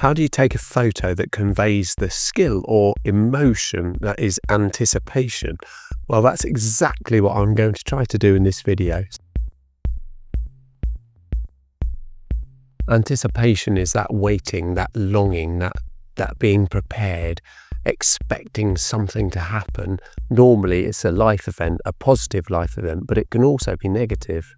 How do you take a photo that conveys the skill or emotion that is anticipation? Well, that's exactly what I'm going to try to do in this video. Anticipation is that waiting, that longing, that being prepared, expecting something to happen. Normally it's a life event, a positive life event, but it can also be negative.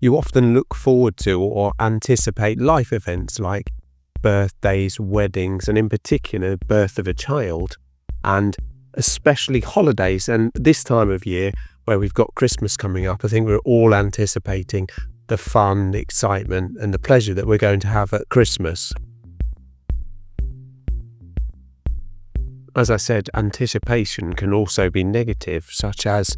You often look forward to or anticipate life events like birthdays, weddings, and in particular, birth of a child, and especially holidays. And this time of year, where we've got Christmas coming up, I think we're all anticipating the fun, the excitement, and the pleasure that we're going to have at Christmas. As I said, anticipation can also be negative, such as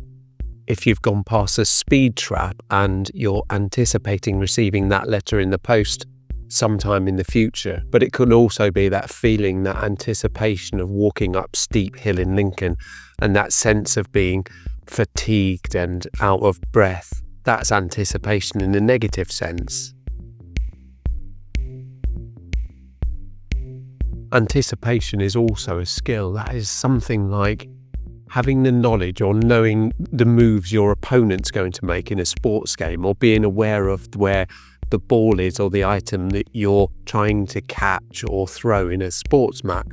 if you've gone past a speed trap and you're anticipating receiving that letter in the post sometime in the future. But it could also be that feeling, that anticipation of walking up steep hill in Lincoln and that sense of being fatigued and out of breath. That's anticipation in a negative sense. Anticipation is also a skill. That is something like having the knowledge or knowing the moves your opponent's going to make in a sports game, or being aware of where the ball is or the item that you're trying to catch or throw in a sports match.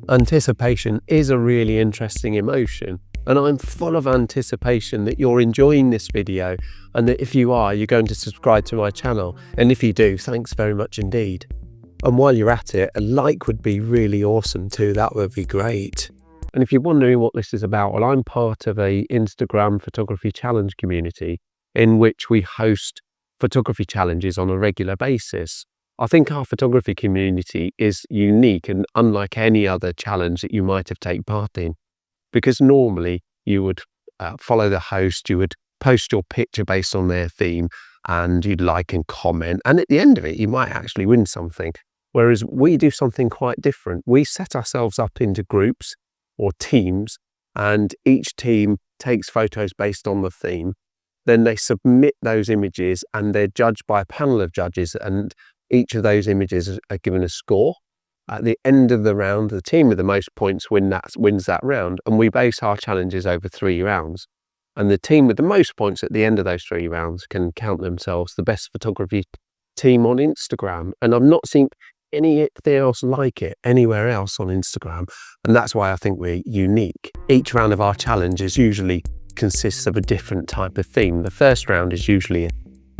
Anticipation is a really interesting emotion, and I'm full of anticipation that you're enjoying this video, and that if you are, you're going to subscribe to my channel. And if you do, thanks very much indeed. And while you're at it, a like would be really awesome too. That would be great. And if you're wondering what this is about, well, I'm part of a Instagram photography challenge community in which we host photography challenges on a regular basis. I think our photography community is unique and unlike any other challenge that you might have taken part in, because normally you would follow the host, you would post your picture based on their theme, and you'd like and comment, and at the end of it you might actually win something. Whereas we do something quite different. We set ourselves up into groups or teams, and each team takes photos based on the theme. Then they submit those images and they're judged by a panel of judges, and each of those images are given a score. At the end of the round, the team with the most points wins that round, and we base our challenges over 3 rounds. And the team with the most points at the end of those 3 rounds can count themselves the best photography team on Instagram. And I've not seen anything else like it anywhere else on Instagram, and that's why I think we're unique. Each round of our challenges usually consists of a different type of theme. The first round is usually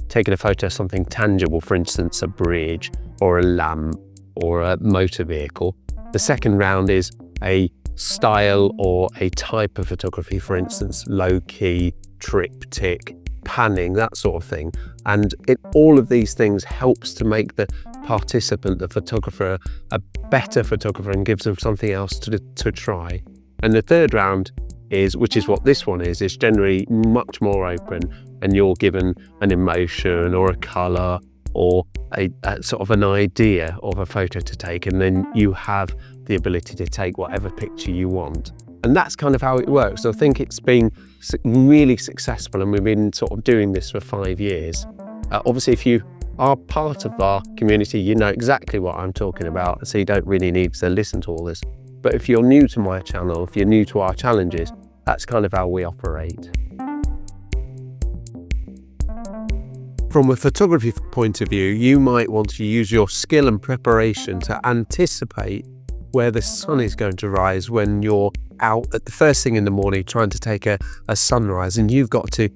taking a photo of something tangible, for instance a bridge or a lamp or a motor vehicle. The second round is a style or a type of photography, for instance low-key, triptych, panning, that sort of thing. And all of these things helps to make the participant, the photographer, a better photographer and gives them something else to try. And the third round is, which is what this one is generally much more open, and you're given an emotion or a colour or a sort of an idea of a photo to take, and then you have the ability to take whatever picture you want. And that's kind of how it works. I think it's been really successful, and we've been sort of doing this for 5 years. Obviously, if you are part of our community, you know exactly what I'm talking about, so you don't really need to listen to all this. But if you're new to my channel, if you're new to our challenges, that's kind of how we operate. From a photography point of view, you might want to use your skill and preparation to anticipate where the sun is going to rise when you're out at the first thing in the morning trying to take a sunrise, and you've got to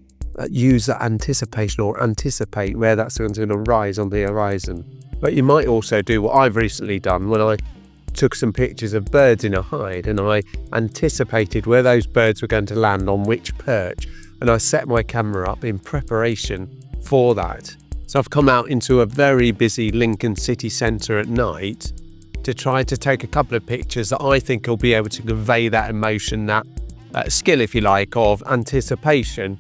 use that anticipation or anticipate where that's going to rise on the horizon. But you might also do what I've recently done when I took some pictures of birds in a hide, and I anticipated where those birds were going to land on which perch, and I set my camera up in preparation for that. So I've come out into a very busy Lincoln city centre at night to try to take a couple of pictures that I think will be able to convey that emotion, that skill, if you like, of anticipation.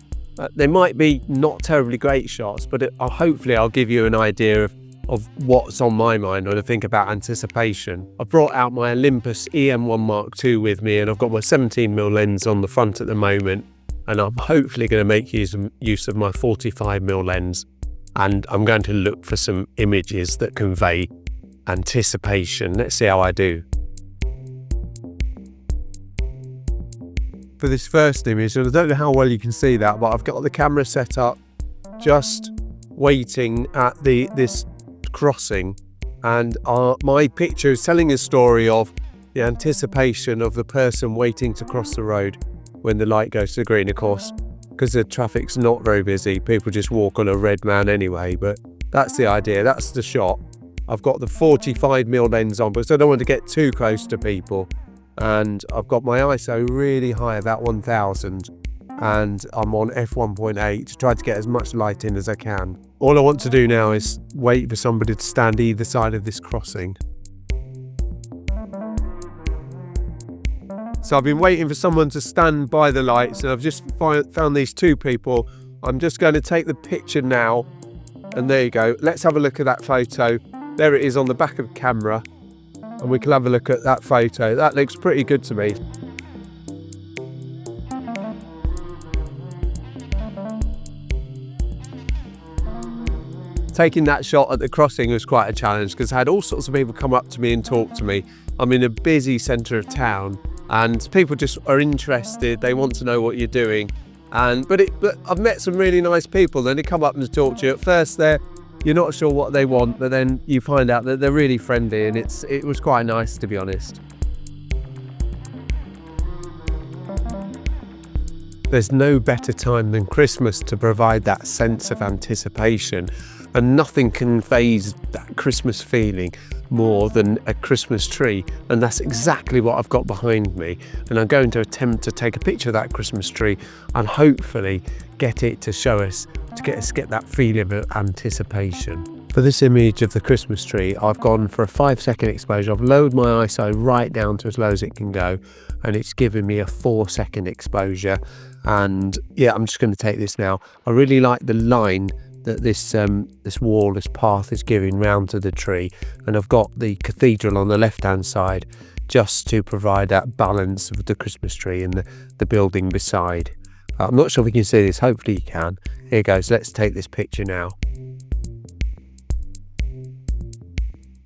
They might be not terribly great shots, but hopefully I'll give you an idea of what's on my mind when I think about anticipation. I've brought out my Olympus EM1 Mark II with me, and I've got my 17mm lens on the front at the moment, and I'm hopefully going to make use of my 45mm lens and I'm going to look for some images that convey anticipation. Let's see how I do. For this first image, and I don't know how well you can see that, but I've got the camera set up just waiting at this crossing, and my picture is telling a story of the anticipation of the person waiting to cross the road when the light goes to green. Of course, because the traffic's not very busy, people just walk on a red man anyway, but that's the idea, that's the shot. I've got the 45mm lens on because I don't want to get too close to people, and I've got my ISO really high, about 1000, and I'm on f1.8 to try to get as much light in as I can. All I want to do now is wait for somebody to stand either side of this crossing. So I've been waiting for someone to stand by the lights, and I've just found these two people. I'm just going to take the picture now, and there you go. Let's have a look at that photo. There it is on the back of the camera, and we can have a look at that photo. That looks pretty good to me. Taking that shot at the crossing was quite a challenge because I had all sorts of people come up to me and talk to me. I'm in a busy centre of town, and people just are interested. They want to know what you're doing, but I've met some really nice people. Then they come up and talk to you. At first, you're not sure what they want, but then you find out that they're really friendly, and it was quite nice, to be honest. There's no better time than Christmas to provide that sense of anticipation, and nothing conveys that Christmas feeling more than a Christmas tree, and that's exactly what I've got behind me. And I'm going to attempt to take a picture of that Christmas tree and hopefully get it to show us, to get that feeling of anticipation. For this image of the Christmas tree, I've gone for a 5-second exposure. I've lowered my ISO right down to as low as it can go, and it's given me a 4-second exposure. And yeah, I'm just going to take this now. I really like the line that this wall, this path is giving round to the tree, and I've got the cathedral on the left hand side just to provide that balance of the Christmas tree and the building beside. I'm not sure if you can see this, hopefully you can. Here goes, let's take this picture now.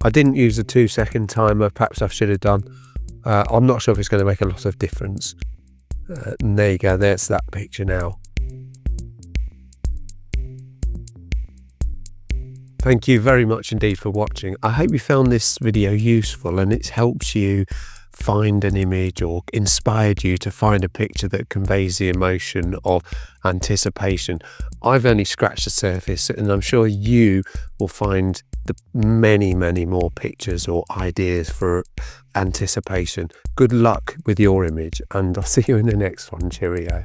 I didn't use a 2-second timer, perhaps I should have done. I'm not sure if it's going to make a lot of difference. And there you go, there's that picture now. Thank you very much indeed for watching. I hope you found this video useful and it helps you find an image or inspired you to find a picture that conveys the emotion of anticipation. I've only scratched the surface, and I'm sure you will find the many more pictures or ideas for anticipation. Good luck with your image, and I'll see you in the next one. Cheerio.